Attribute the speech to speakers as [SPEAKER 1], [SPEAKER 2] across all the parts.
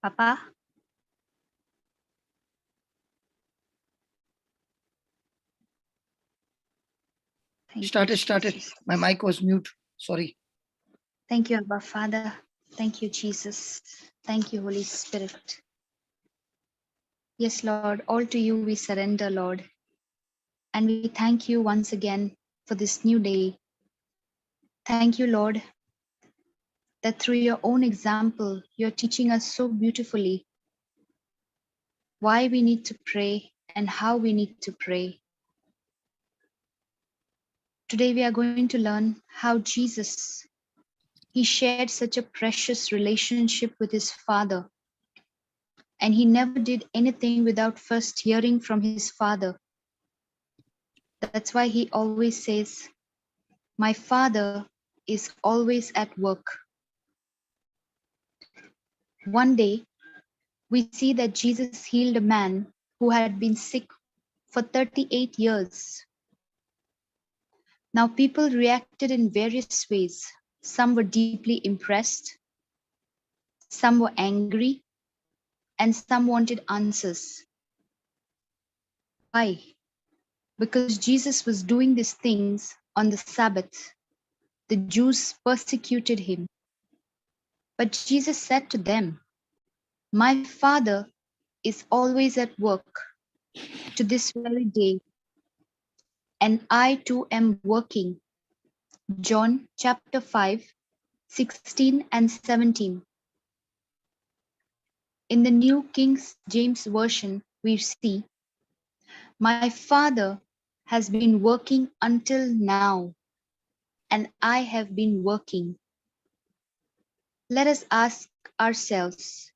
[SPEAKER 1] Papa, thank
[SPEAKER 2] Started.
[SPEAKER 1] Jesus.
[SPEAKER 2] My mic was mute. Sorry.
[SPEAKER 1] Thank you, Abba Father. Thank you, Jesus. Thank you, Holy Spirit. Yes, Lord, all to you we surrender, Lord. And we thank you once again for this new day. Thank you, Lord, that through your own example, you're teaching us so beautifully why we need to pray and how we need to pray. Today we are going to learn how Jesus, he shared such a precious relationship with his Father, and he never did anything without first hearing from his Father. That's why he always says, "My Father is always at work." One day, we see that Jesus healed a man who had been sick for 38 years. Now, people reacted in various ways. Some were deeply impressed, some were angry, and some wanted answers. Why? Because Jesus was doing these things on the Sabbath. The Jews persecuted him. But Jesus said to them, "My Father is always at work to this very day, and I too am working." John chapter 5, 16 and 17. In the New King James Version, we see, "My Father has been working until now, and I have been working." Let us ask ourselves,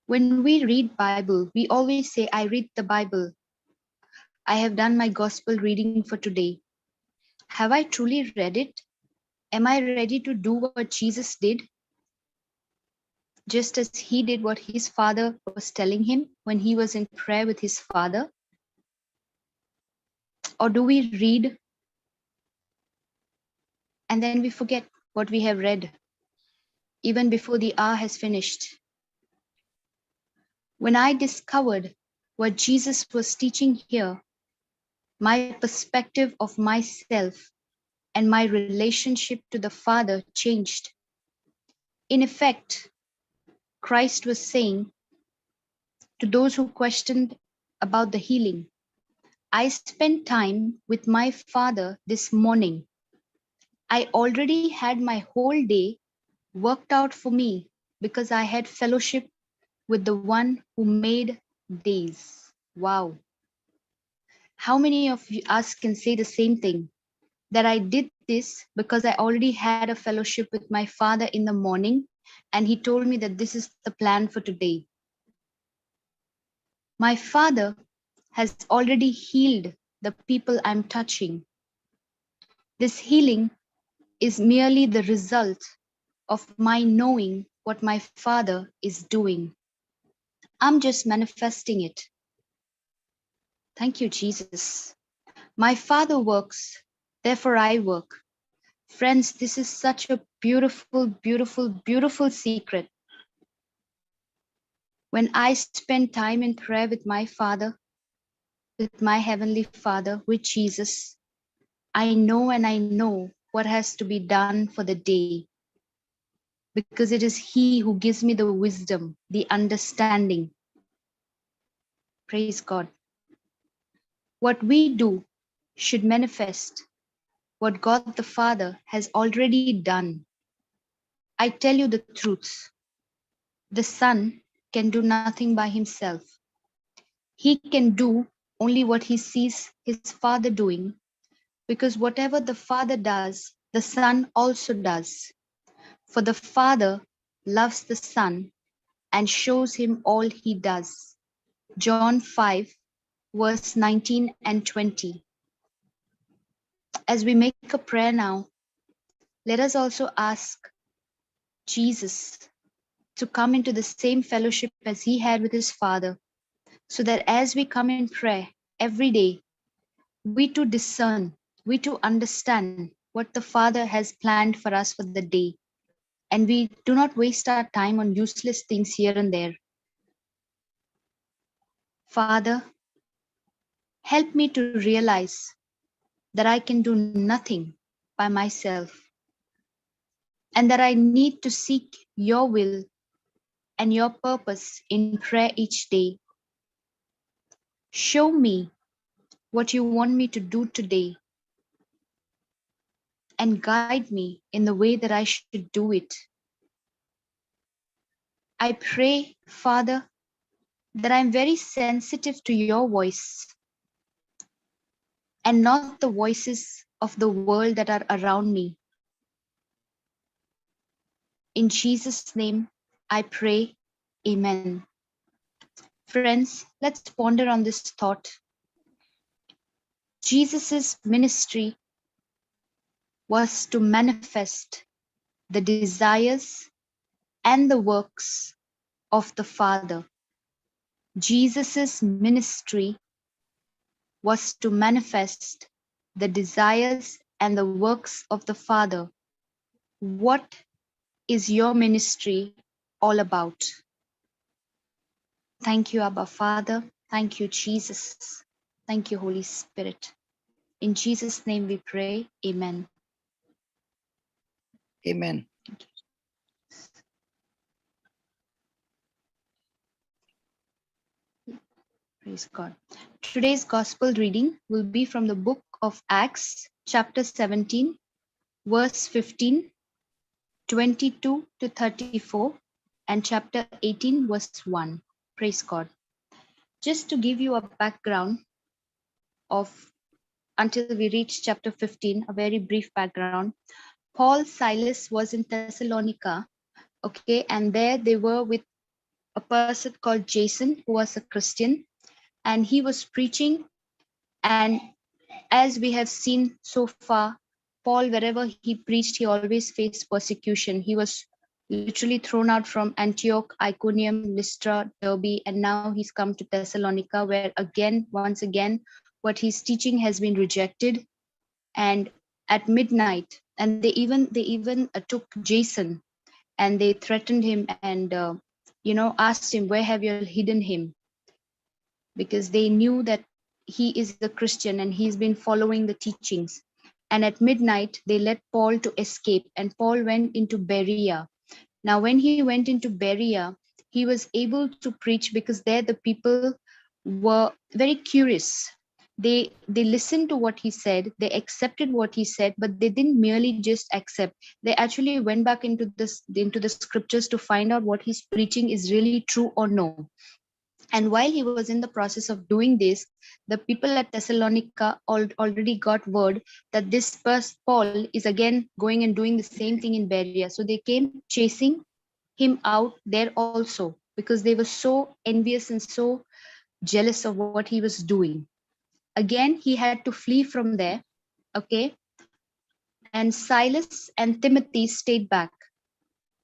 [SPEAKER 1] when we read Bible, we always say, "I read the Bible. I have done my gospel reading for today." Have I truly read it? Am I ready to do what Jesus did? Just as he did what his Father was telling him when he was in prayer with his Father? Or do we read and then we forget what we have read even before the hour has finished? When I discovered what Jesus was teaching here, my perspective of myself and my relationship to the Father changed. In effect, Christ was saying to those who questioned about the healing, "I spent time with my Father this morning. I already had my whole day worked out for me because I had fellowship with the one who made days." Wow. How many of us can say the same thing? That I did this because I already had a fellowship with my Father in the morning, and he told me that this is the plan for today. My Father has already healed the people I'm touching. This healing is merely the result of my knowing what my Father is doing. I'm just manifesting it. Thank you, Jesus. My Father works, therefore I work. Friends, this is such a beautiful, beautiful, beautiful secret. When I spend time in prayer with my Father, with my Heavenly Father, with Jesus, I know and I know what has to be done for the day, because it is He who gives me the wisdom, the understanding. Praise God. What we do should manifest what God the Father has already done. I tell you the truth. The Son can do nothing by himself. He can do only what he sees his Father doing, because whatever the Father does, the Son also does. For the Father loves the Son and shows him all he does. John 5, verse 19 and 20. As we make a prayer now, let us also ask Jesus to come into the same fellowship as he had with his Father, so that as we come in prayer every day, we too discern, we too understand what the Father has planned for us for the day. and we do not waste our time on useless things here and there. Father, help me to realize that I can do nothing by myself and that I need to seek your will and your purpose in prayer each day. Show me what you want me to do today and guide me in the way that I should do it. I pray, Father, that I'm very sensitive to your voice and not the voices of the world that are around me. In Jesus' name, I pray. Amen. Friends, let's ponder on this thought. Jesus' ministry was to manifest the desires and the works of the Father. Jesus' ministry was to manifest the desires and the works of the Father. What is your ministry all about? Thank you, Abba Father. Thank you, Jesus. Thank you, Holy Spirit. In Jesus' name we pray. Amen.
[SPEAKER 2] Amen.
[SPEAKER 1] Praise God. Today's gospel reading will be from the book of Acts, chapter 17, verse 15, 22 to 34, and chapter 18, verse 1. Praise God. Just to give you a background of until we reach chapter 15, a very brief background. Paul, Silas was in Thessalonica, okay, and there they were with a person called Jason, who was a Christian, and he was preaching. And as we have seen so far, Paul, wherever he preached, he always faced persecution. He was literally thrown out from Antioch, Iconium, Lystra, Derbe, and now he's come to Thessalonica, where once again, what he's teaching has been rejected. And at midnight, and they even took Jason and they threatened him and asked him, where have you hidden him? Because they knew that he is a Christian and he's been following the teachings. And at midnight, they let Paul to escape, and Paul went into Berea. Now, when he went into Berea, he was able to preach because there the people were very curious. They listened to what he said, they accepted what he said, but they didn't merely just accept. They actually went back into the scriptures to find out what he's preaching is really true or no. And while he was in the process of doing this, the people at Thessalonica already got word that this Paul is again going and doing the same thing in Berea. So they came chasing him out there also because they were so envious and so jealous of what he was doing. Again, he had to flee from there. Okay. And Silas and Timothy stayed back.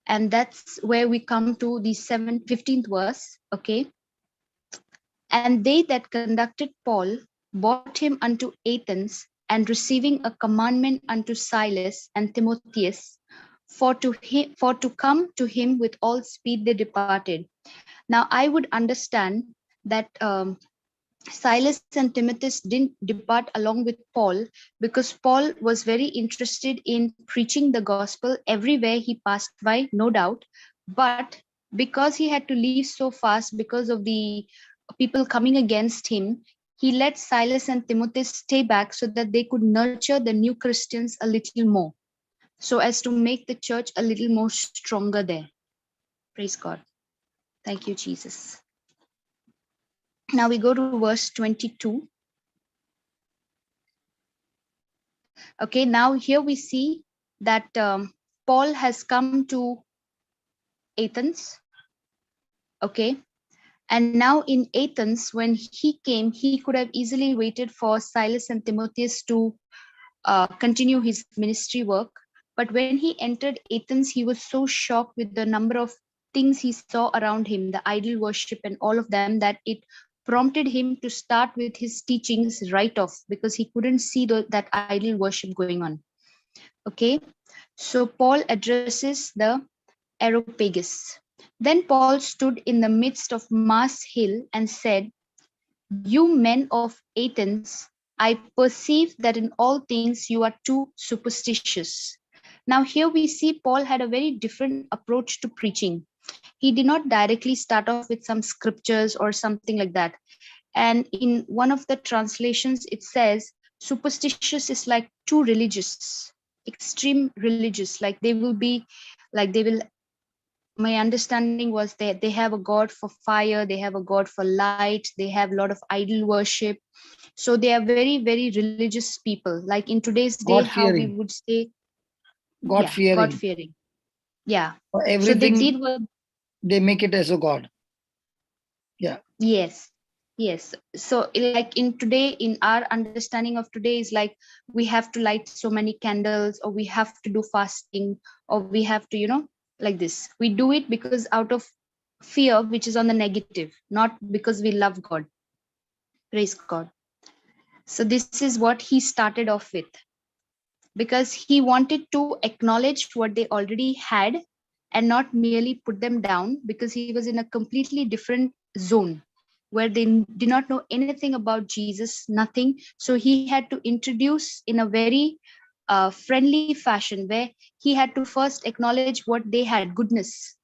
[SPEAKER 1] And that's where we come to the 15th verse. Okay. And they that conducted Paul brought him unto Athens, and receiving a commandment unto Silas and Timotheus, for to come to him with all speed they departed. Now I would understand that Silas and Timotheus didn't depart along with Paul because Paul was very interested in preaching the gospel everywhere he passed by, no doubt. But because he had to leave so fast because of the people coming against him, he let Silas and Timotheus stay back so that they could nurture the new Christians a little more, so as to make the church a little more stronger there. Praise God. Thank you, Jesus. Now we go to verse 22. Okay, now here we see that Paul has come to Athens. Okay, and now in Athens, when he came, he could have easily waited for Silas and Timotheus to continue his ministry work. But when he entered Athens, he was so shocked with the number of things he saw around him, the idol worship and all of them, that it prompted him to start with his teachings right off because he couldn't see that idol worship going on. Okay, so Paul addresses the Areopagus. Then Paul stood in the midst of Mars Hill and said, "You men of Athens, I perceive that in all things you are too superstitious." Now, here we see Paul had a very different approach to preaching. He did not directly start off with some scriptures or something like that. And in one of the translations, it says, superstitious is like too religious, extreme religious. Like they will be, like they will, my understanding was that they have a god for fire, they have a god for light, they have a lot of idol worship. So they are very, very religious people. Like in today's day,
[SPEAKER 2] God
[SPEAKER 1] how we
[SPEAKER 2] fearing,
[SPEAKER 1] would say,
[SPEAKER 2] God
[SPEAKER 1] yeah, God
[SPEAKER 2] fearing.
[SPEAKER 1] fearing. Yeah.
[SPEAKER 2] For
[SPEAKER 1] So they did
[SPEAKER 2] everything,
[SPEAKER 1] what,
[SPEAKER 2] they make it as a God. Yeah.
[SPEAKER 1] yes, yes. So like in today, in our understanding of today is like we have to light so many candles, or we have to do fasting, or we have to, like this. We do it because out of fear, which is on the negative, not because we love God. Praise God. So this is what he started off with, because he wanted to acknowledge what they already had and not merely put them down, because he was in a completely different zone where they did not know anything about Jesus, nothing. So he had to introduce in a very friendly fashion, where he had to first acknowledge what they had, goodness.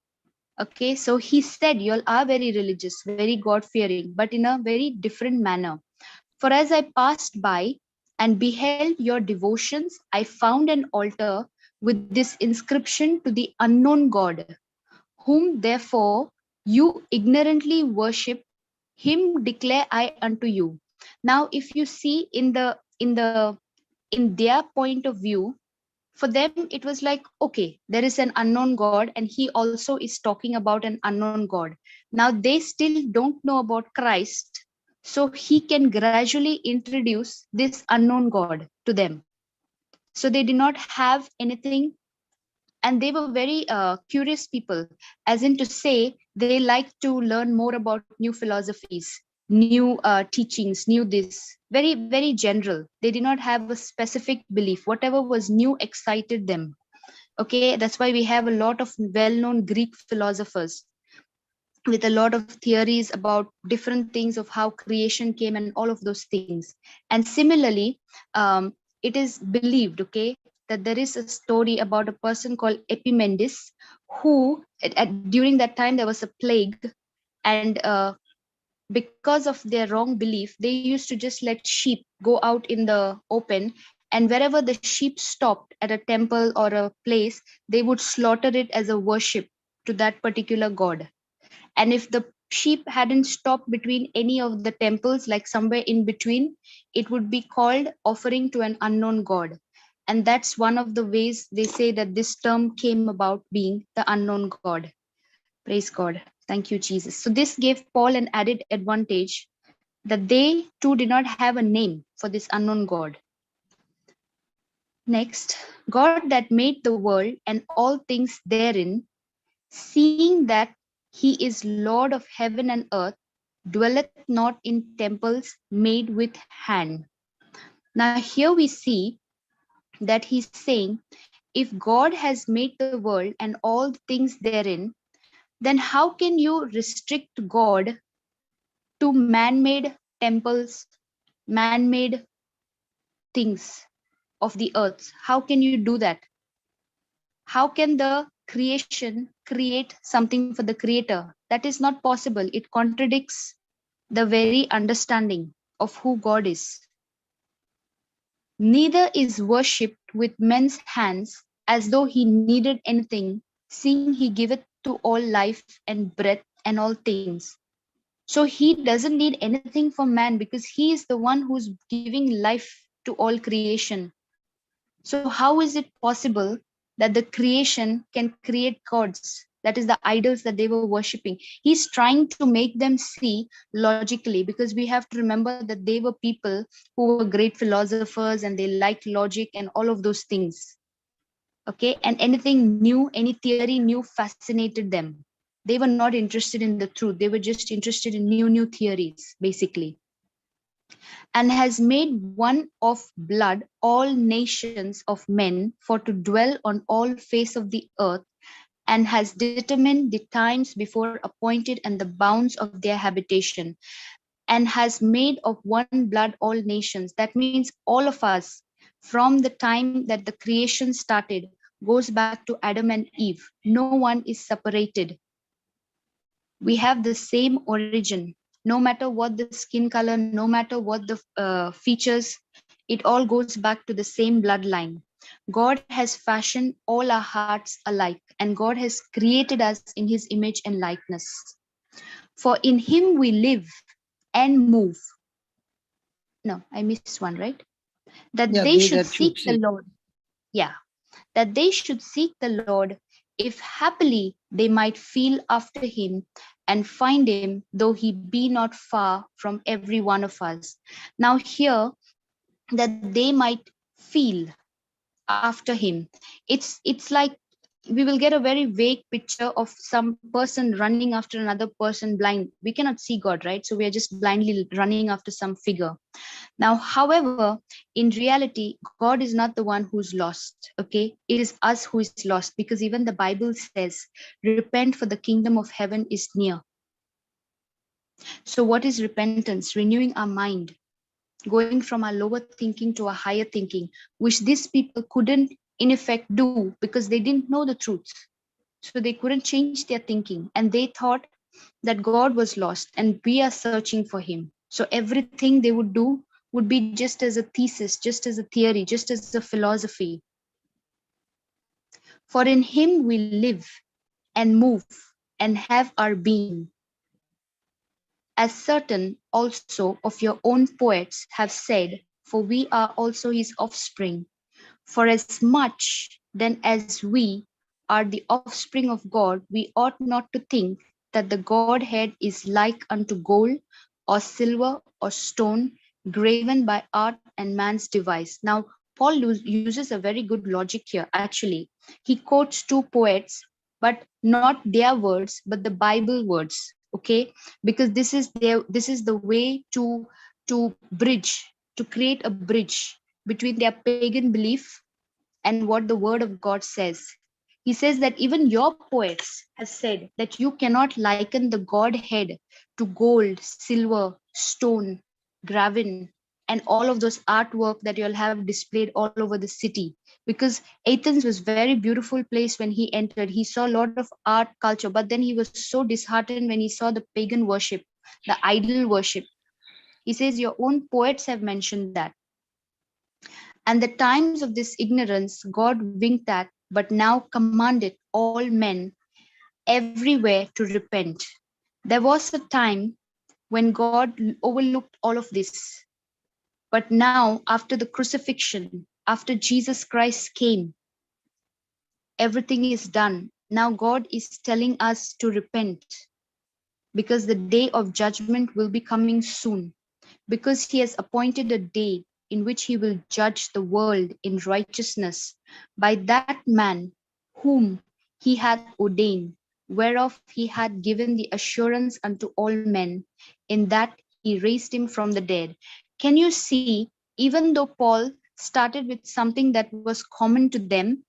[SPEAKER 1] Okay, so he said, "You all are very religious, very God fearing, but in a very different manner. For as I passed by and beheld your devotions, I found an altar with this inscription, to the unknown God, whom therefore you ignorantly worship, him declare I unto you." Now, if you see in their point of view, for them it was like, okay, there is an unknown God, and he also is talking about an unknown God. Now they still don't know about Christ, so he can gradually introduce this unknown God to them. So they did not have anything, and they were very curious people, as in to say they like to learn more about new philosophies, new teachings, new this, very, very general. They did not have a specific belief. Whatever was new excited them. Okay, that's why we have a lot of well-known Greek philosophers with a lot of theories about different things of how creation came and all of those things. And similarly, it is believed, okay, that there is a story about a person called Epimendis, who during that time there was a plague, and because of their wrong belief, they used to just let sheep go out in the open, and wherever the sheep stopped at a temple or a place, they would slaughter it as a worship to that particular god. And if the sheep hadn't stopped between any of the temples, like somewhere in between, it would be called offering to an unknown god. And that's one of the ways they say that this term came about, being the unknown god. Praise God. Thank you, Jesus. So this gave Paul an added advantage, that they too did not have a name for this unknown God. Next, God that made the world and all things therein, seeing that he is Lord of heaven and earth, dwelleth not in temples made with hand. Now, here we see that he's saying, if God has made the world and all things therein, then how can you restrict God to man made temples, man made things of the earth? How can you do that? How can the creation create something for the creator? That is not possible. It contradicts the very understanding of who God is. Neither is worshipped with men's hands as though he needed anything, seeing he giveth to all life and breath and all things. So he doesn't need anything from man, because he is the one who's giving life to all creation. So how is it possible that the creation can create gods? That is the idols that they were worshipping. He's trying to make them see logically, because we have to remember that they were people who were great philosophers and they liked logic and all of those things. Okay, and anything new, any theory new fascinated them. They were not interested in the truth. They were just interested in new theories, basically. And has made one of blood all nations of men for to dwell on all face of the earth, and has determined the times before appointed and the bounds of their habitation, and has made of one blood all nations. That means all of us, from the time that the creation started, goes back to Adam and Eve. No one is separated. We have the same origin. No matter what the skin color, no matter what the features, it all goes back to the same bloodline. God has fashioned all our hearts alike, and God has created us in his image and likeness. For in him we live and move. No, I missed one, right? That
[SPEAKER 2] Yeah,
[SPEAKER 1] they
[SPEAKER 2] they
[SPEAKER 1] should
[SPEAKER 2] that
[SPEAKER 1] seek
[SPEAKER 2] should
[SPEAKER 1] the
[SPEAKER 2] see.
[SPEAKER 1] Lord. Yeah, that they should seek the Lord, if happily they might feel after him and find him, though he be not far from every one of us. Now, here, that they might feel after him, it's like we will get a very vague picture of some person running after another person blind. We cannot see God, right? So we are just blindly running after some figure. Now, however, in reality, God is not the one who's lost, okay? It is us who is lost, because even the Bible says, repent, for the kingdom of heaven is near. So, what is repentance? Renewing our mind, going from our lower thinking to a higher thinking, which these people couldn't, in effect, do because they didn't know the truth. So, they couldn't change their thinking, and they thought that God was lost and we are searching for him. So everything they would do would be just as a thesis, just as a theory, just as a philosophy. For in him we live and move and have our being. As certain also of your own poets have said, for we are also his offspring. For as much then as we are the offspring of God, we ought not to think that the Godhead is like unto gold or silver or stone, graven by art and man's device. Now, Paul uses a very good logic here, actually. He quotes two poets, but not their words, but the Bible words, okay? Because this is the way to bridge, to create a bridge between their pagan belief and what the word of God says. He says that even your poets have said that you cannot liken the Godhead to gold, silver, stone, graven, and all of those artwork that you'll have displayed all over the city. Because Athens was very beautiful place when he entered. He saw a lot of art culture, but then he was so disheartened when he saw the pagan worship, the idol worship. He says your own poets have mentioned that. And the times of this ignorance God winked at, but now commanded all men everywhere to repent. There was a time when God overlooked all of this. But now, after the crucifixion, after Jesus Christ came, everything is done. Now God is telling us to repent, because the day of judgment will be coming soon, because he has appointed a day in which he will judge the world in righteousness by that man whom he hath ordained, whereof he had given the assurance unto all men, in that he raised him from the dead. Can you see, even though Paul started with something that was common to them,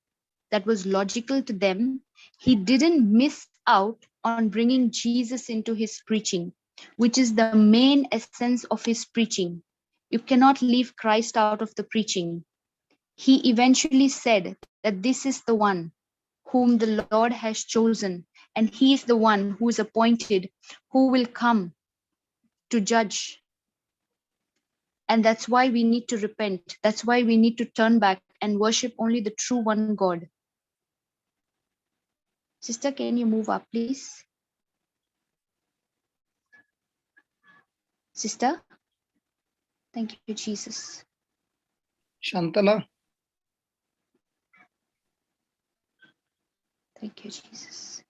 [SPEAKER 1] that was logical to them, he didn't miss out on bringing Jesus into his preaching, which is the main essence of his preaching. You cannot leave Christ out of the preaching. He eventually said that this is the one whom the Lord has chosen, and he is the one who is appointed, who will come to judge. And that's why we need to repent. That's why we need to turn back and worship only the true one God. Sister, can you move up, please? Sister? Thank you, Jesus.
[SPEAKER 2] Shantala,
[SPEAKER 1] Thank you, Jesus.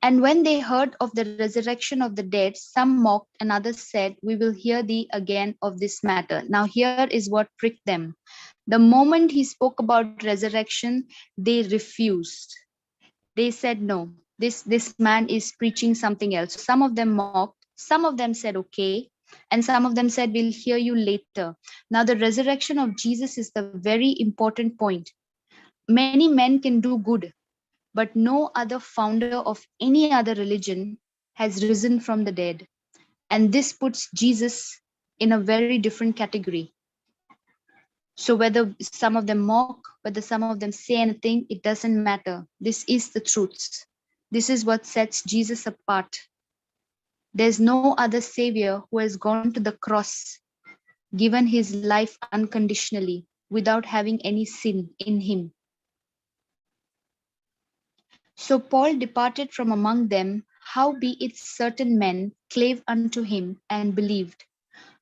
[SPEAKER 1] And when they heard of the resurrection of the dead, some mocked and others said, we will hear thee again of this matter. Now, here is what pricked them. The moment he spoke about resurrection, they refused. They said, no, this man is preaching something else. Some of them mocked, some of them said, okay, and some of them said, we'll hear you later. Now, the resurrection of Jesus is the very important point. Many men can do good, but no other founder of any other religion has risen from the dead. And this puts Jesus in a very different category. So whether some of them mock, whether some of them say anything, it doesn't matter. This is the truth. This is what sets Jesus apart. There's no other Savior who has gone to the cross, given his life unconditionally, without having any sin in him. So Paul departed from among them, howbeit certain men clave unto him and believed,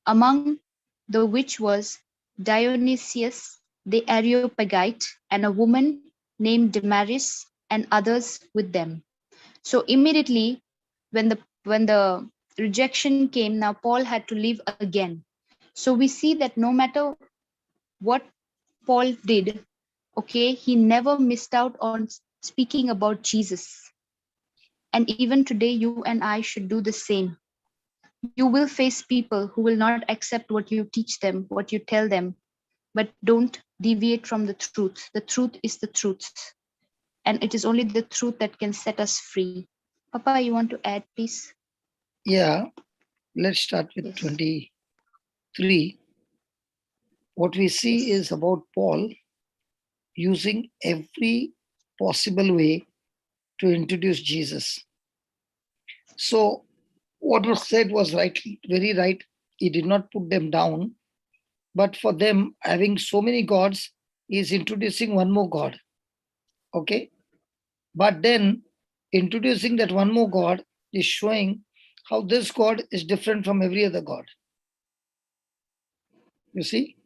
[SPEAKER 1] among the which was Dionysius the Areopagite, and a woman named Damaris, and others with them. So immediately when the rejection came, now Paul had to leave again. So we see that no matter what Paul did, okay, he never missed out on speaking about Jesus. And even today, you and I should do the same. You will face people who will not accept what you teach them, what you tell them, but don't deviate from the truth. The truth is the truth. And it is only the truth that can set us free. Papa, you want to add, please?
[SPEAKER 2] Yeah, let's start with
[SPEAKER 1] Yes.
[SPEAKER 2] 23. What we see
[SPEAKER 1] Yes.
[SPEAKER 2] is about Paul using every possible way to introduce Jesus. So, what was said was right, very right. He did not put them down, but for them, having so many gods, he is introducing one more God. Okay, but then introducing that one more God is showing how this God is different from every other God. You see,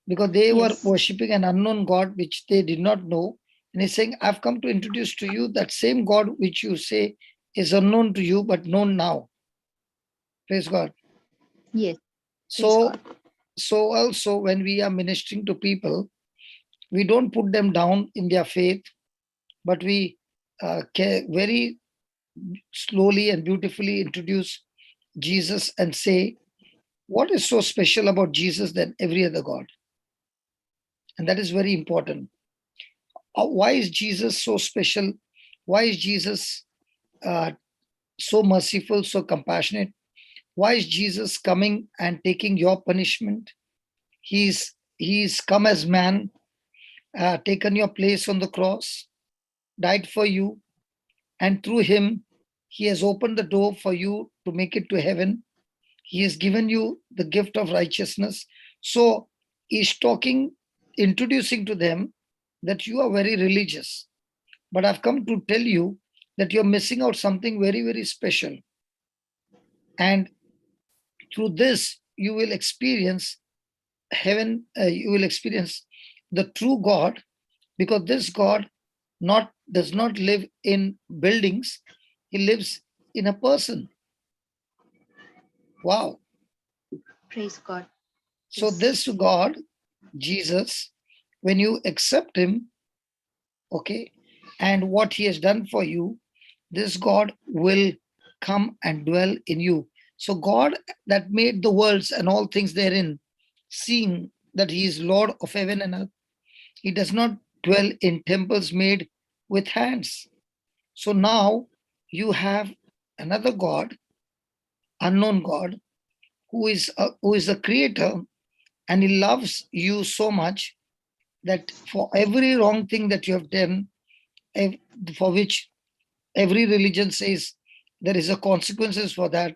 [SPEAKER 2] because they were
[SPEAKER 1] Yes.
[SPEAKER 2] worshipping an unknown God which they did not know. And he's saying, I've come to introduce to you that same God which you say is unknown to you, but known now. Praise God.
[SPEAKER 1] Yes. Praise
[SPEAKER 2] So,
[SPEAKER 1] God.
[SPEAKER 2] so also when we are ministering to people, we don't put them down in their faith, but we very slowly and beautifully introduce Jesus and say, what is so special about Jesus than every other God? And that is very important. Why is Jesus so special? Why is Jesus uh, so merciful, so compassionate? Why is Jesus coming and taking your punishment? He's come as man, taken your place on the cross, died for you, and through him, he has opened the door for you to make it to heaven. He has given you the gift of righteousness. So he's talking, introducing to them that you are very religious. But I've come to tell you that you're missing out something very, very special. And through this, you will experience heaven, you will experience the true God, because this God not does not live in buildings, he lives in a person. Wow.
[SPEAKER 1] Praise God.
[SPEAKER 2] So
[SPEAKER 1] Yes.
[SPEAKER 2] this God, Jesus, when you accept him, okay, and what he has done for you, this God will come and dwell in you. So God that made the worlds and all things therein, seeing that he is Lord of heaven and earth, he does not dwell in temples made with hands. So now you have another God, unknown God, who is a creator, and he loves you so much that for every wrong thing that you have done, for which every religion says there is a consequences for that.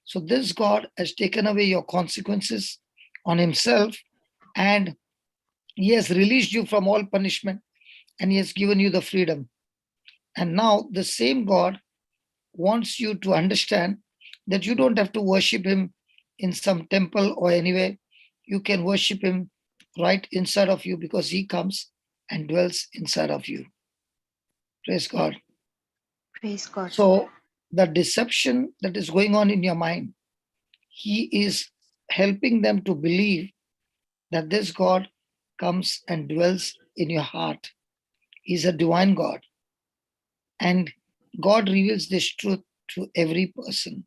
[SPEAKER 2] So this God has taken away your consequences on himself, and he has released you from all punishment, and he has given you the freedom. And now the same God wants you to understand that you don't have to worship him in some temple or anywhere. You can worship him right inside of you, because he comes and dwells inside of you. Praise God.
[SPEAKER 1] Praise God.
[SPEAKER 2] So the deception that is going on in your mind, he is helping them to believe that this God comes and dwells in your heart. He's a divine God. And God reveals this truth to every person.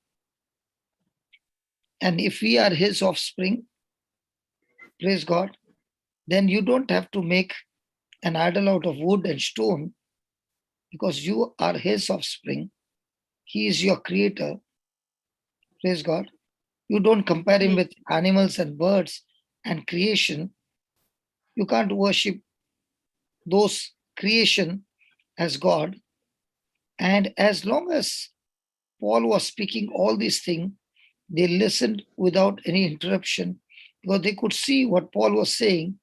[SPEAKER 2] And if we are his offspring, praise God, then you don't have to make an idol out of wood and stone. because you are his offspring. He is your creator. Praise God. You don't compare him
[SPEAKER 1] Yes.
[SPEAKER 2] with animals and birds and creation. You can't worship those creation as God. And as long as Paul was speaking all these things, they listened without any interruption because they could see what Paul was saying,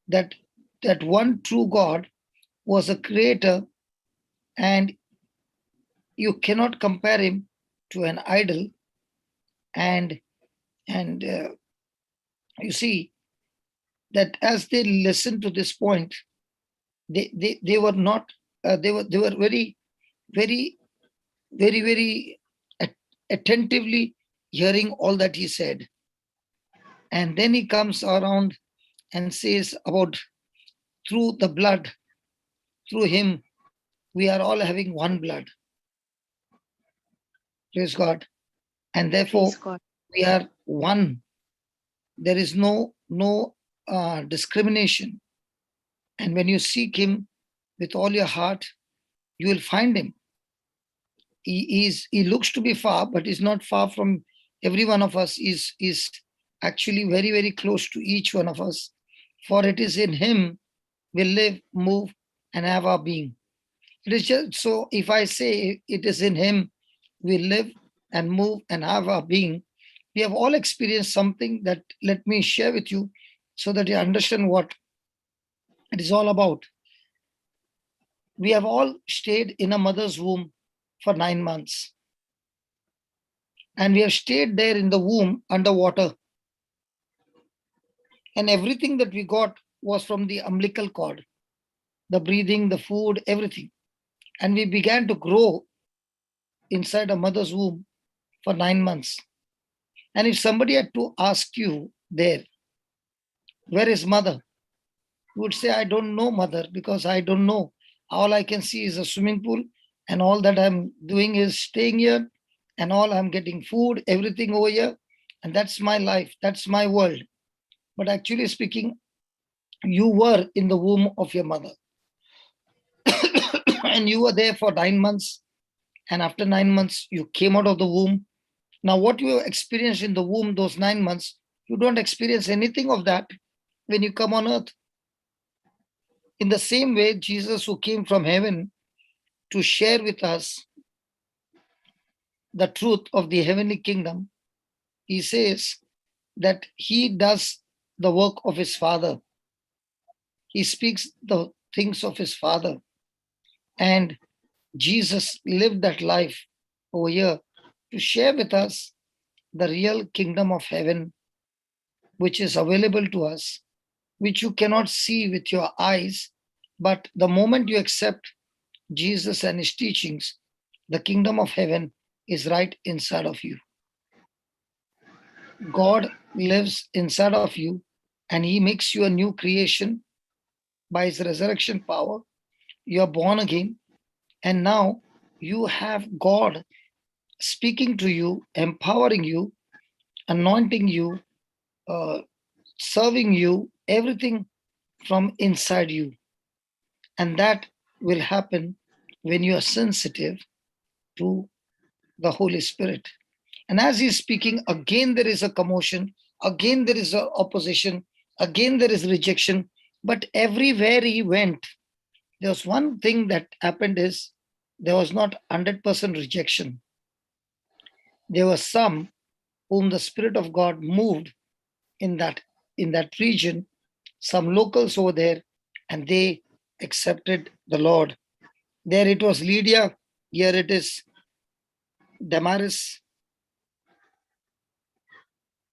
[SPEAKER 2] that that one true God was a creator, and you cannot compare him to an idol. And and you see that as they listened to this point, they were not they were very very very attentively hearing all that he said. And then he comes around and says about, through the blood, through him, we are all having one blood. Praise God. And therefore
[SPEAKER 1] Praise God.
[SPEAKER 2] we are one. There is no discrimination. And when you seek him with all your heart, you will find him. He looks to be far, but he's not far from every one of us. Is actually very very close to each one of us. For it is in him we live, move, and have our being. It is just so. If I say it is in him we live and move and have our being, we have all experienced something that let me share with you so that you understand what it is all about. We have all stayed in a mother's womb for 9 months, and we have stayed there in the womb underwater, and everything that we got was from the umbilical cord, the breathing, the food, everything. And we began to grow inside a mother's womb for 9 months. And if somebody had to ask you there, where is mother? You would say, I don't know mother, because I don't know. All I can see is a swimming pool, and all that I'm doing is staying here, and all I'm getting food, everything over here. And that's my life, that's my world. But actually speaking, you were in the womb of your mother. And you were there for 9 months. And after 9 months, you came out of the womb. Now, what you experienced in the womb those 9 months, you don't experience anything of that when you come on earth. In the same way, Jesus, who came from heaven to share with us the truth of the heavenly kingdom, he says that he does the work of his Father. He speaks the things of his Father. And Jesus lived that life over here to share with us the real kingdom of heaven, which is available to us, which you cannot see with your eyes. But the moment you accept Jesus and his teachings, the kingdom of heaven is right inside of you. God lives inside of you, and he makes you a new creation by his resurrection power. You are born again, and now you have God speaking to you, empowering you, anointing you, uh, serving you, everything from inside you. And that will happen when you are sensitive to the Holy Spirit. And as he's speaking, again there is a commotion, again there is a opposition, again there is rejection. But everywhere he went, there was one thing that happened is there was not 100% rejection. There were some whom the Spirit of God moved in that region, some locals over there, and they accepted the Lord. There it was Lydia, here it is Damaris.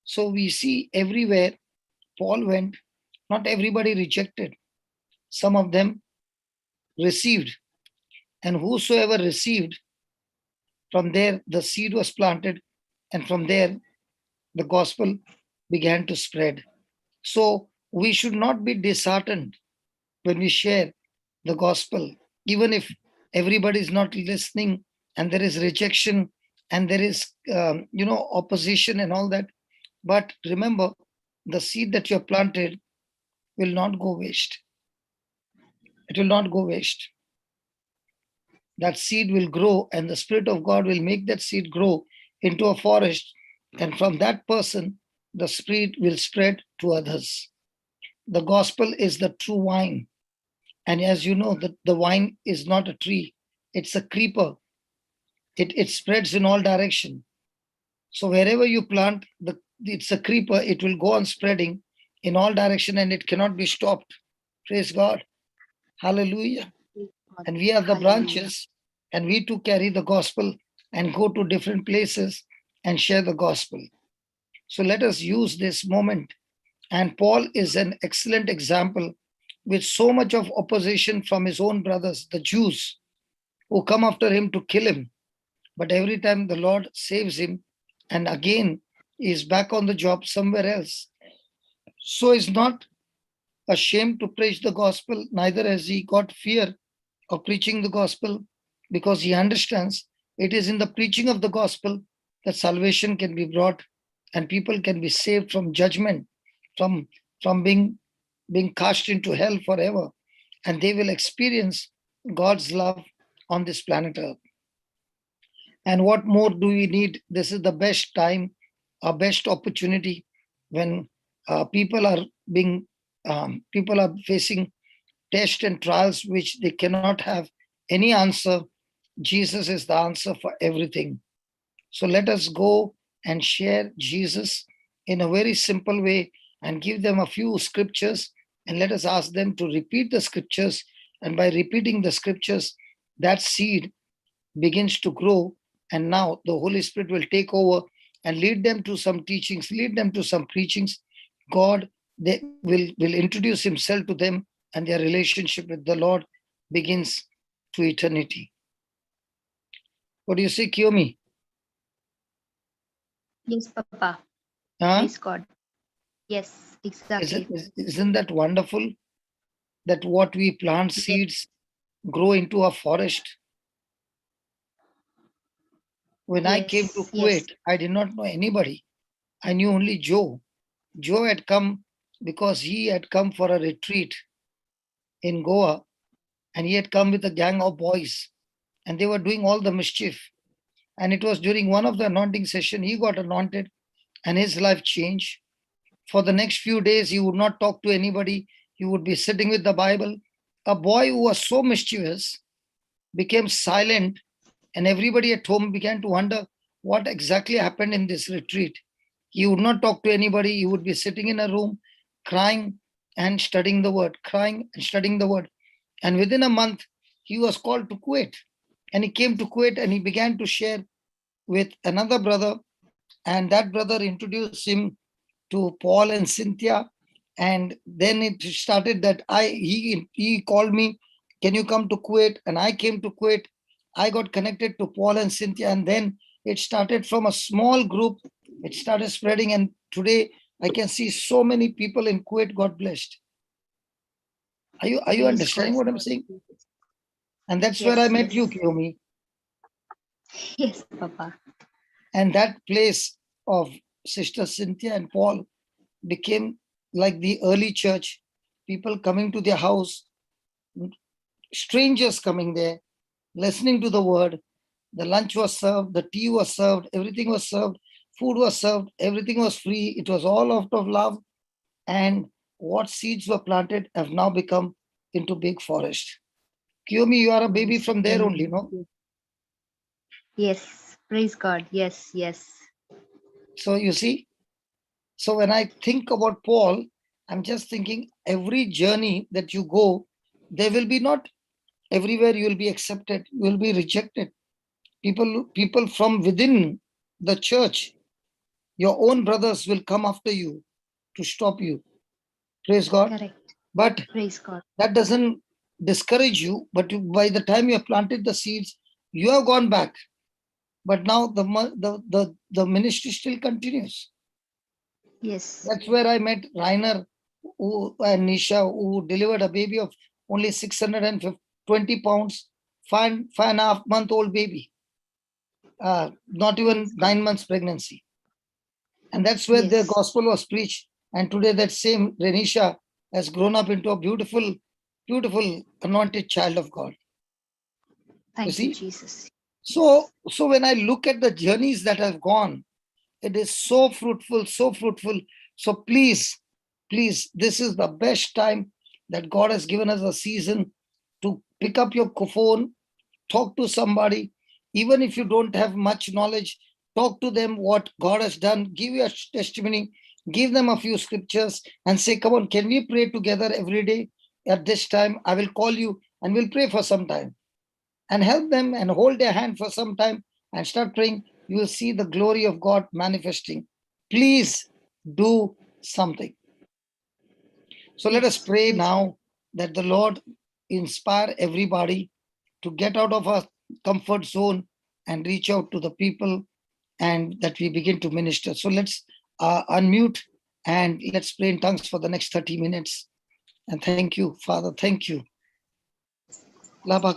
[SPEAKER 2] So we see everywhere Paul went, not everybody rejected. Some of them received. And whosoever received, from there the seed was planted, and from there the gospel began to spread. So we should not be disheartened when we share the gospel, even if everybody is not listening and there is rejection and there is opposition and all that. But remember, the seed that you have planted will not go waste. It will not go waste. that seed will grow, and the Spirit of God will make that seed grow into a forest. And from that person, the Spirit will spread to others. The gospel is the true vine. And as you know, the vine is not a tree, it's a creeper. It spreads in all direction. So wherever you plant, it's a creeper, it will go on spreading in all direction and it cannot be stopped. Praise God. Hallelujah. And we are the branches, and we too carry the gospel and go to different places and share the gospel. So let us use this moment. And Paul is an excellent example with so much of opposition from his own brothers, the Jews, who come after him to kill him. But every time the Lord saves him, and again he is back on the job somewhere else. So he's not ashamed to preach the gospel, neither has he got fear of preaching the gospel, because he understands it is in the preaching of the gospel that salvation can be brought and people can be saved from judgment, from being cast into hell forever, and they will experience God's love on this planet Earth. And what more do we need? This is the best time, our best opportunity, when people are facing tests and trials which they cannot have any answer. Jesus is the answer for everything. So let us go and share Jesus in a very simple way and give them a few scriptures, and let us ask them to repeat the scriptures. And by repeating the scriptures, that seed begins to grow. And now the Holy Spirit will take over and lead them to some teachings, lead them to some preachings. God will introduce himself to them, and their relationship with the Lord begins to eternity. What do you say, Kiyomi?
[SPEAKER 1] Yes, Papa.
[SPEAKER 2] Huh?
[SPEAKER 1] Praise God. Yes, exactly.
[SPEAKER 2] Isn't that wonderful? That what we plant seeds grow into a forest. When I came to Kuwait, I did not know anybody. I knew only Joe. Joe had come because he had come for a retreat in Goa, and he had come with a gang of boys, and they were doing all the mischief. And it was during one of the anointing session, he got anointed and his life changed. For the next few days, he would not talk to anybody. He would be sitting with the Bible. A boy who was so mischievous became silent, and everybody at home began to wonder what exactly happened in this retreat. He would not talk to anybody. He would be sitting in a room, crying and studying the word, crying and studying the word. And within a month, he was called to Kuwait. And he came to Kuwait and he began to share with another brother. And that brother introduced him to Paul and Cynthia. And then it started that he called me, can you come to Kuwait? And I came to Kuwait. I got connected to Paul and Cynthia. And then it started from a small group. It started spreading. And today I can see so many people in Kuwait got blessed. Are you understanding what I'm saying? And that's where I met you, Kiyomi.
[SPEAKER 1] Yes, Papa.
[SPEAKER 2] And that place of Sister Cynthia and Paul became like the early church, people coming to their house, strangers coming there, listening to the word. The lunch was served, the tea was served, everything was served, food was served, everything was free. It was all out of love. And what seeds were planted have now become into big forest. Kiyomi, you are a baby from there only, no?
[SPEAKER 1] Yes, praise God. Yes.
[SPEAKER 2] So you see, so when I think about Paul, I'm just thinking every journey that you go, there will be not everywhere you will be accepted, you will be rejected. People from within the church, your own brothers will come after you to stop you. Praise God.
[SPEAKER 1] Correct.
[SPEAKER 2] But
[SPEAKER 1] praise God.
[SPEAKER 2] That doesn't discourage you. But by the time you have planted the seeds, you have gone back. But now the ministry still continues.
[SPEAKER 1] Yes.
[SPEAKER 2] That's where I met Rainer and Nisha, who delivered a baby of only 620 pounds, 5.5 month old baby, not even 9 months pregnancy. And that's where the gospel was preached. And today that same Renisha has grown up into a beautiful, beautiful anointed child of God.
[SPEAKER 1] Thank
[SPEAKER 2] see?
[SPEAKER 1] you, Jesus.
[SPEAKER 2] So when I look at the journeys that have gone, it is so fruitful, so fruitful. So please, this is the best time that God has given us a season to pick up your phone, talk to somebody. Even if you don't have much knowledge, talk to them what God has done, give your testimony, give them a few scriptures and say, come on, can we pray together every day? At this time, I will call you and we'll pray for some time. And help them and hold their hand for some time and start praying. You will see the glory of God manifesting. Please do something. So let us pray now that the Lord inspire everybody to get out of our comfort zone and reach out to the people, and that we begin to minister. So let's unmute and let's pray in tongues for the next 30 minutes. And thank you, Father. Thank you. Let's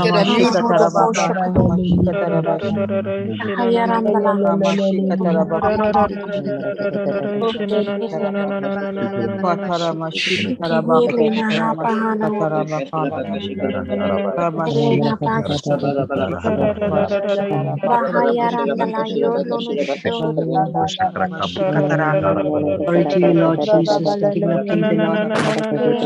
[SPEAKER 2] get unmute.
[SPEAKER 3] Glory to you, Lord Jesus, the King of Kings and Lord of Lords.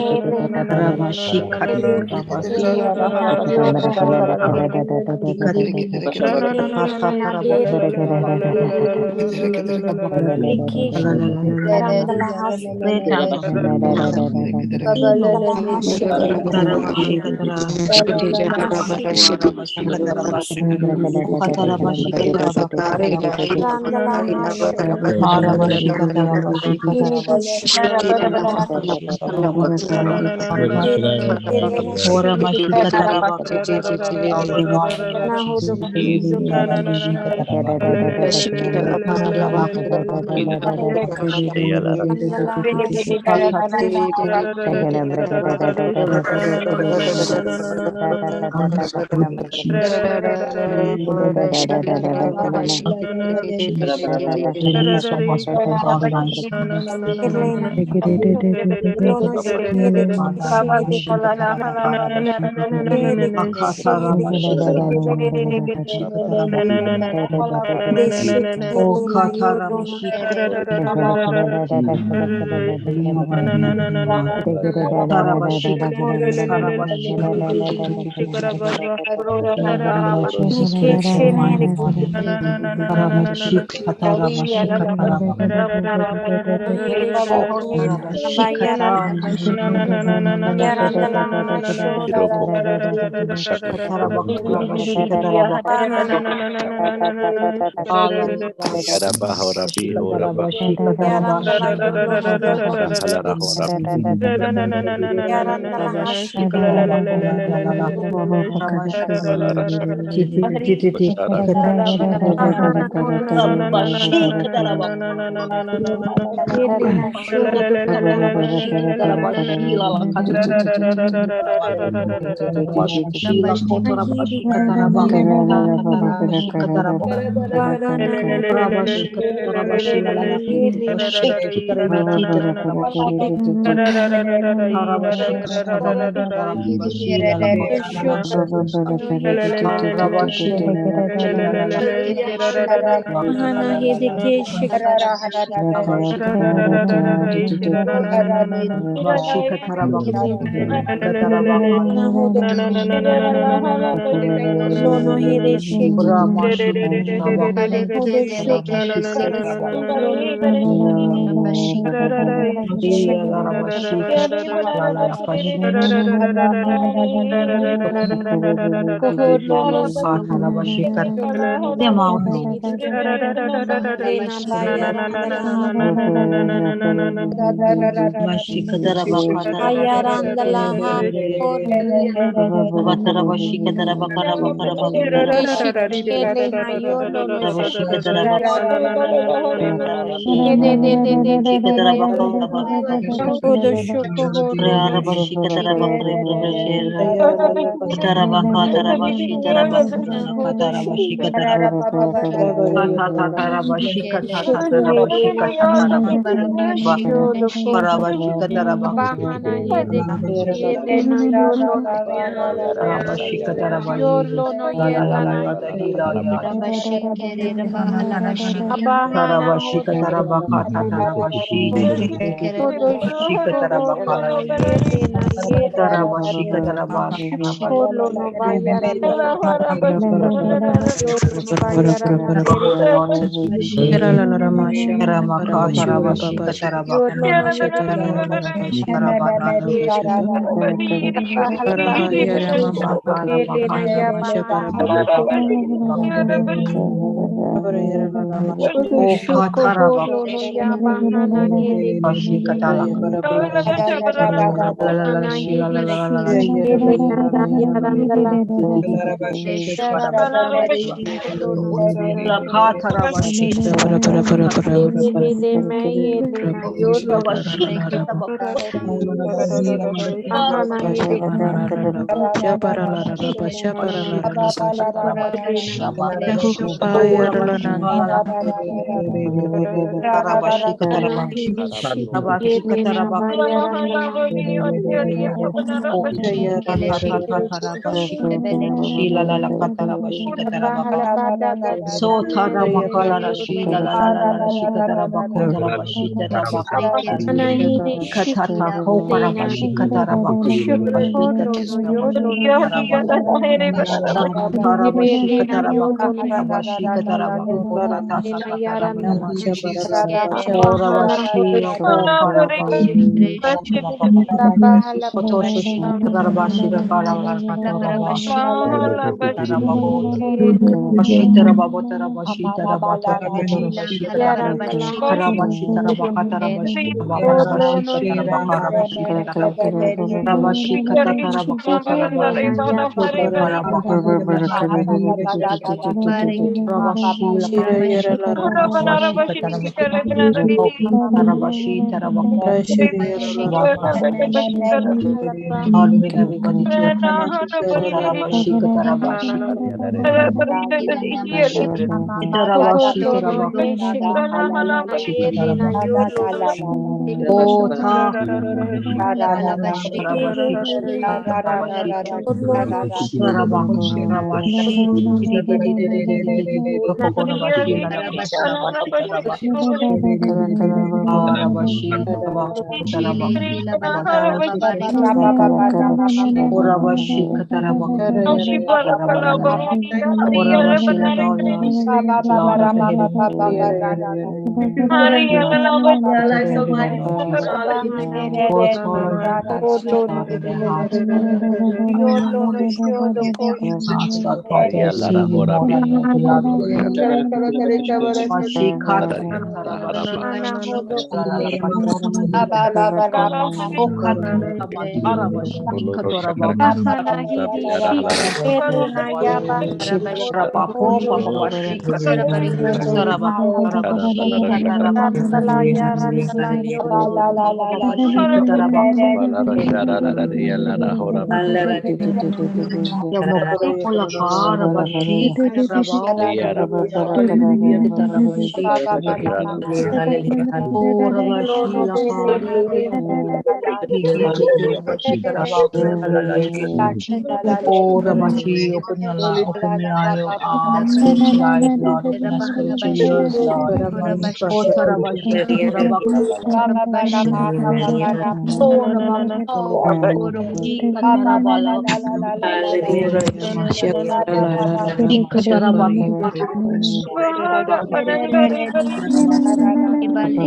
[SPEAKER 3] Release from hospitals all lives.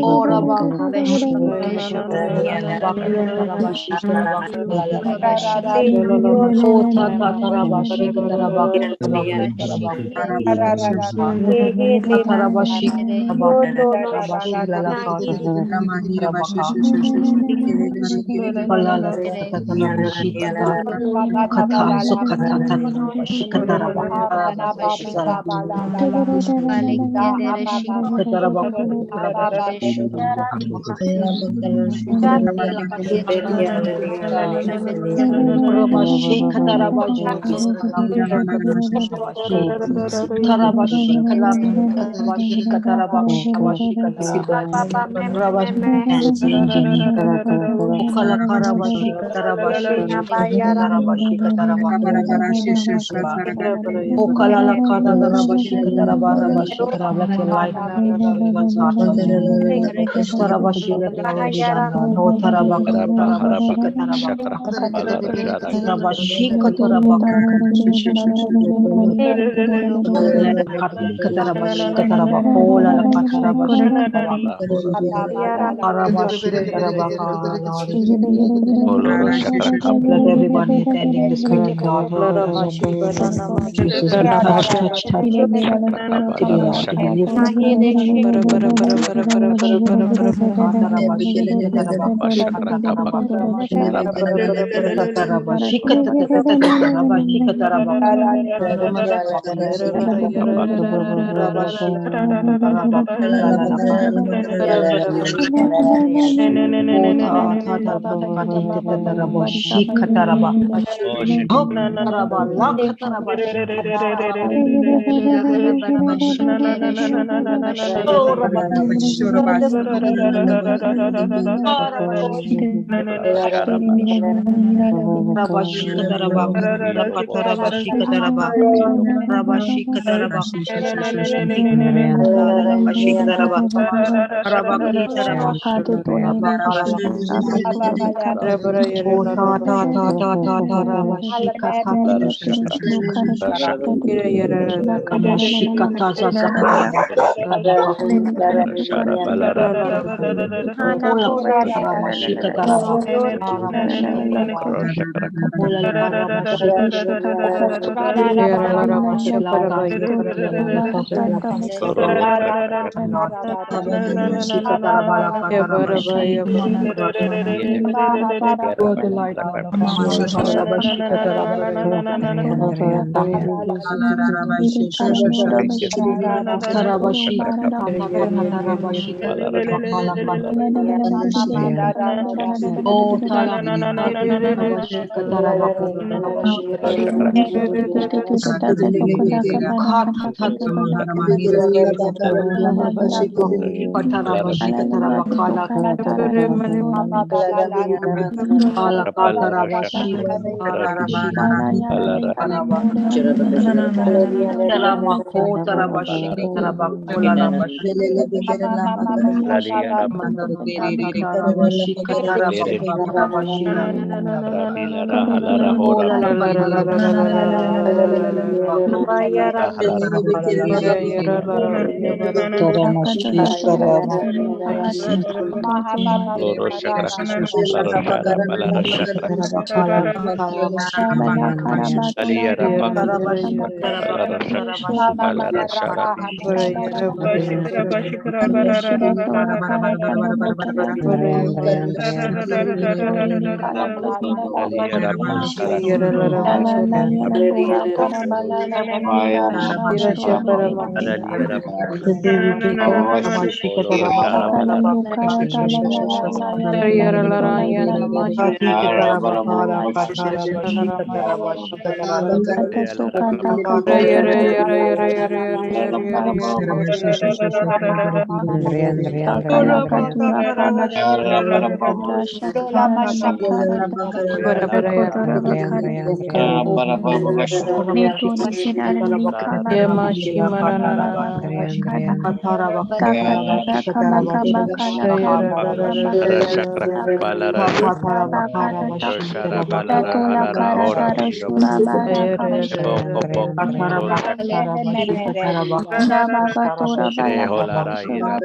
[SPEAKER 2] Ora bakara bashi Kota tatarabashi katarabashi katarabashi katarabashi lalakata katarabaha palala katarabashi kata sukata tatarabashi katarabaha Let everybody attending this meeting, Lord, touch,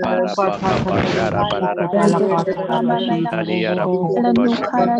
[SPEAKER 4] para baka bashara balara aliara boshakara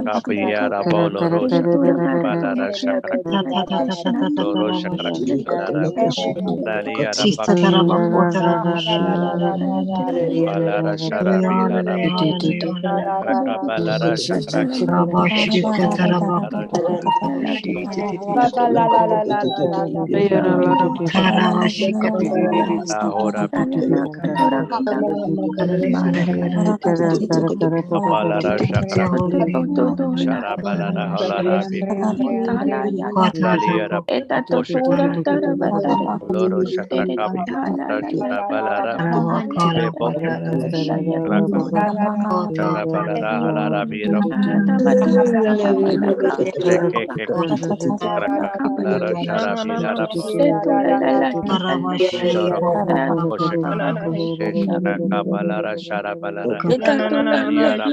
[SPEAKER 4] Kapiyara bolo rosha balara shakra doro shakra balara laliara bakara balara shara bilara raka balara shakra ahora balara shakra shara balara halara bi laliara boshakara loro shakra kabi shara balara bebo raka shara balara halara bi reke ke raka balara shara bilara loro boshakara shara balara shara balara laliara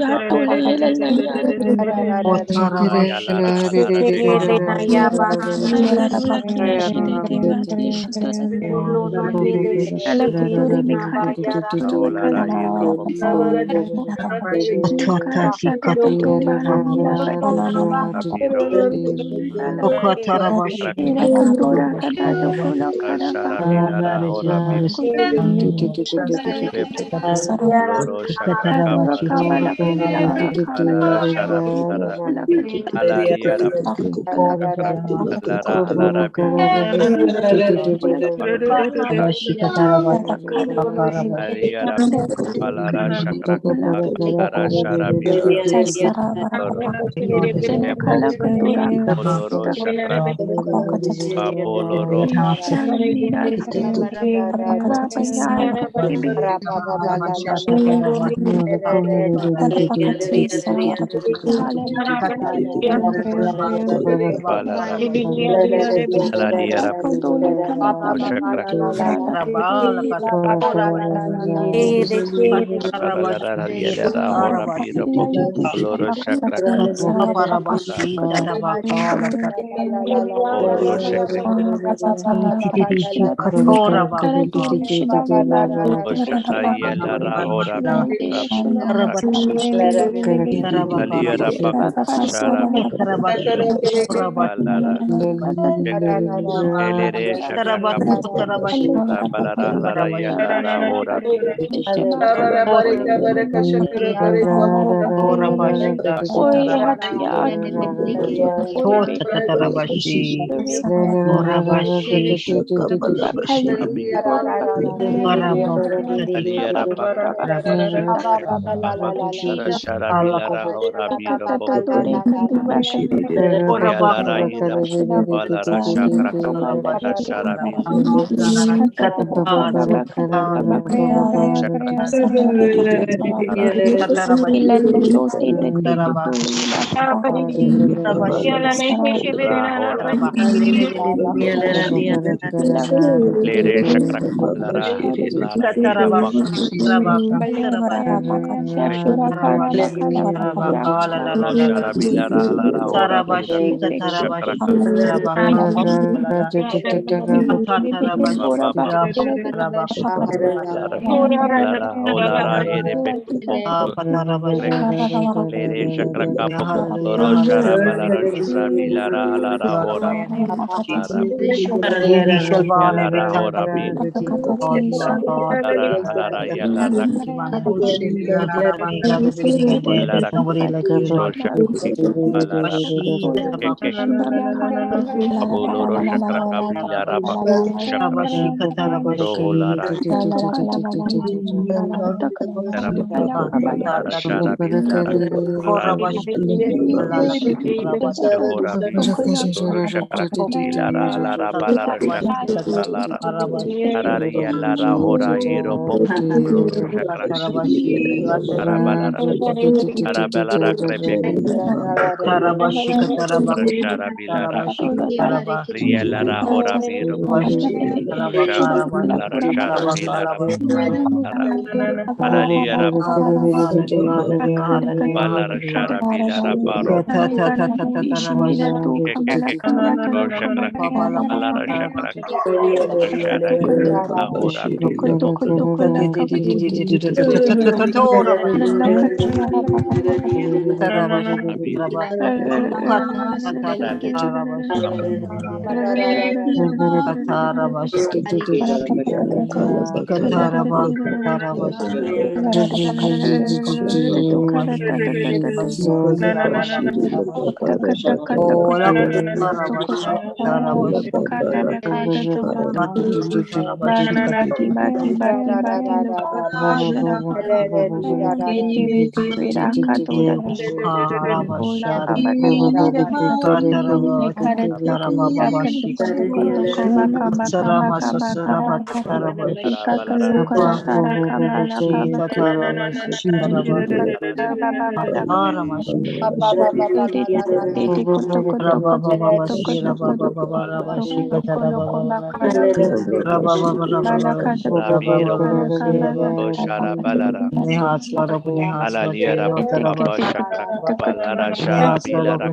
[SPEAKER 4] shakra balara shara bilara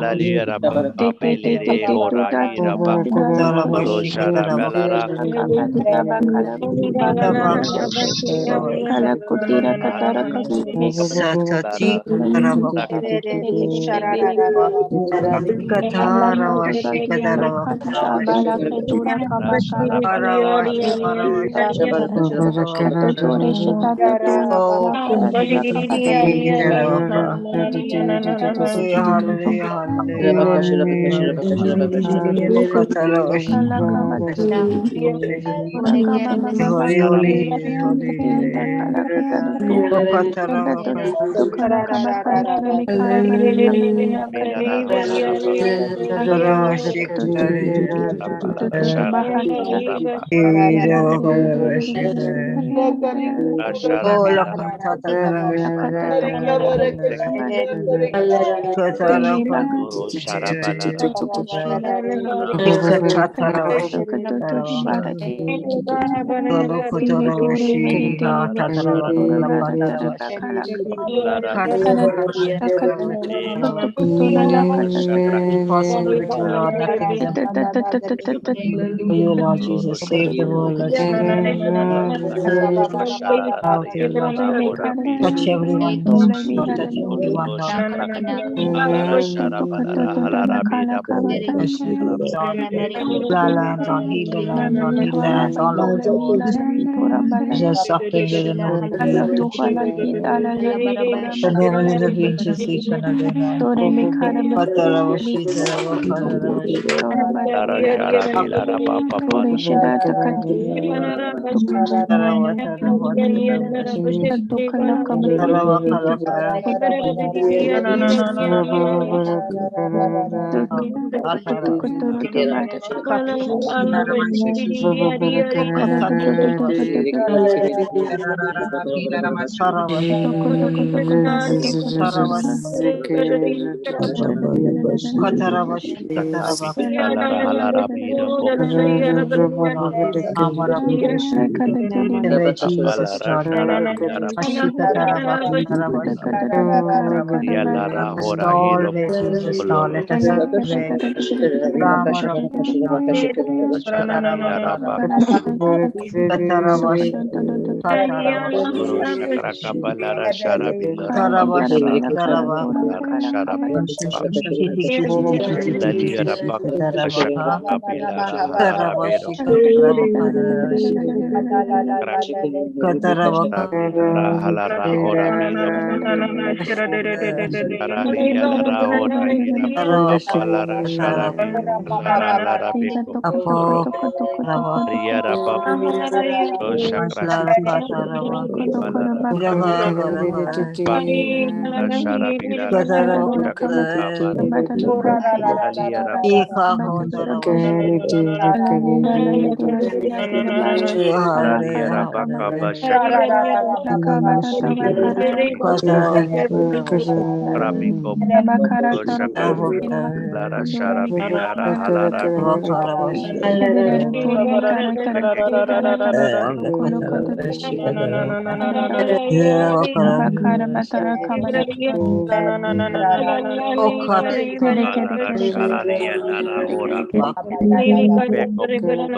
[SPEAKER 4] laliera papelere hora hira bakolo shara balara
[SPEAKER 2] Satati Rabaka Katara Vashikadara Impossibility, Lord, nothing is impossible for you, Lord Jesus. Save the world, Lord Jesus. Out there, Lord Jesus. Touch everyone in this room, touch everyone, Lord. Lord, lands on, heal the lands on, heal lands all over the world. Jesus, suffering with an only prayer, touch the devil is a vinci each and every man.
[SPEAKER 4] Lara shara bilara papa pala lara halara bira
[SPEAKER 2] Armor of protection. The Lord Jesus,
[SPEAKER 4] balara
[SPEAKER 2] Lord.
[SPEAKER 4] shara bilara
[SPEAKER 2] Ashika Tarabaki Tarabashika.
[SPEAKER 4] lara hora
[SPEAKER 2] Restore
[SPEAKER 4] hiro
[SPEAKER 2] victory, restore.
[SPEAKER 4] koloro
[SPEAKER 2] Let us pray. Armor of protection, Lord.
[SPEAKER 4] shara bilara baka
[SPEAKER 2] Katarabash, Katarabash,
[SPEAKER 4] guru shakra kabalara shara bilara
[SPEAKER 2] Katarabash,
[SPEAKER 4] bakara
[SPEAKER 2] Kataraba,
[SPEAKER 4] lara shara bilara
[SPEAKER 2] Kiti, Kiti, Kiti, Kiti,
[SPEAKER 4] laliera
[SPEAKER 2] Kiti,
[SPEAKER 4] baka shakra
[SPEAKER 2] Katarabaka,
[SPEAKER 4] kabilara halara
[SPEAKER 2] Katarabash,
[SPEAKER 4] biro
[SPEAKER 2] Katarabaka, Katarabaka,
[SPEAKER 4] lara halara hora biro Aralia lara hora hira papa lara sharabi lara lara beko loro
[SPEAKER 2] Apo, Raba,
[SPEAKER 4] Maria rapa ro shakra
[SPEAKER 2] Maslara Kataraba,
[SPEAKER 4] lara
[SPEAKER 2] Jaga, Galaga,
[SPEAKER 4] pa sharabi lara shakra
[SPEAKER 2] Katarabaka,
[SPEAKER 4] kabar alia rapa
[SPEAKER 2] Ika Kotarabash,
[SPEAKER 4] aralia rapa kaba shakra rabi ko ro shakra lara sharabi lara halara beke lara sharalia lara hora beko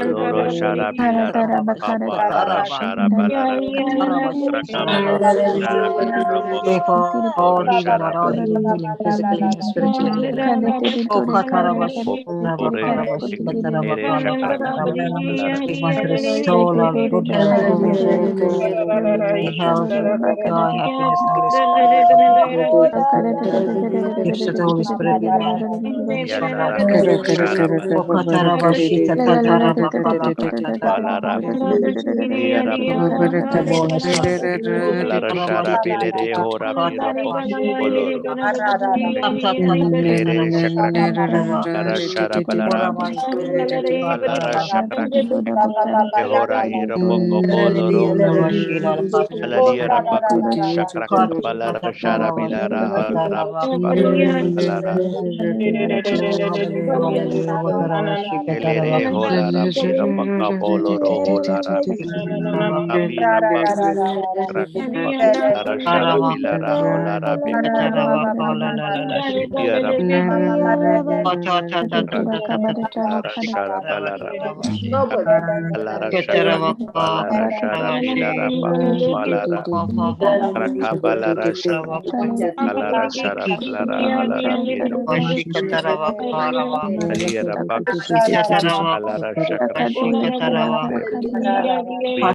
[SPEAKER 4] loro sharabi lara papa lara sharaba lara rakaba sharabi robo
[SPEAKER 2] Pray for all
[SPEAKER 4] loro
[SPEAKER 2] healing, Lord, all
[SPEAKER 4] sharabi
[SPEAKER 2] healing, physically and spiritually. Oh, Katarabash,
[SPEAKER 4] ore
[SPEAKER 2] Rabakarabash,
[SPEAKER 4] ere shakra
[SPEAKER 2] Katarabakarabash.
[SPEAKER 4] lara
[SPEAKER 2] We want to restore, Lord, good health, health, joy, happiness, and bliss. Gifts of the Holy Spirit be upon each one, Lord.
[SPEAKER 4] lara beko sharaba
[SPEAKER 2] Oh, Katarabashi, Tatarabakala,
[SPEAKER 4] balara liara
[SPEAKER 2] the bonus, Lord.
[SPEAKER 4] lara
[SPEAKER 2] Karabashi,
[SPEAKER 4] sharabile re hora biro koloro ere shakra
[SPEAKER 2] Katarabakarabash.
[SPEAKER 4] lara sharabalara
[SPEAKER 2] Oramai,
[SPEAKER 4] lara
[SPEAKER 2] Katarabakarabash.
[SPEAKER 4] shakra hora hiro boko bolo Oro Alalia Rapak Shakraka Palara Shara Bilara Halara Palara Elere Holara Paka Boloro Holara Amira Pakra Shara Bilara Holara Piara Lara Shara Balara Alara Shakra Balara Shara Bilara Palara Raka Balara Shara Alara Shara Balara Halara Biro Aliera Pak Alara Shakra